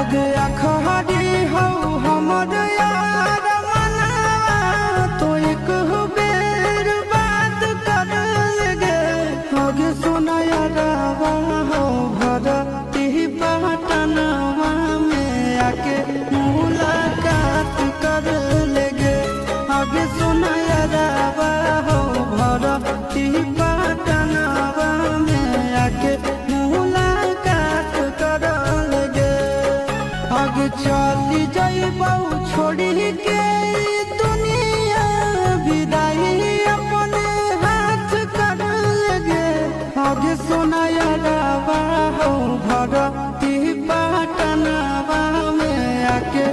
आगे अखहरी हो हमर यार मना तो एक बेर बात कर लगे आगे सुना यारवा हो भरती पटनवा में आके मुलाकात कर लगे आगे सुना यारवा हो भरती पटनवा में आके मुलाकात कर लगे आगे चली जाइबौ छोड़ी के दुनिया विदाई अपने हाथ कर लगे आगे सुना यारवा हो भरती पटनवा में आके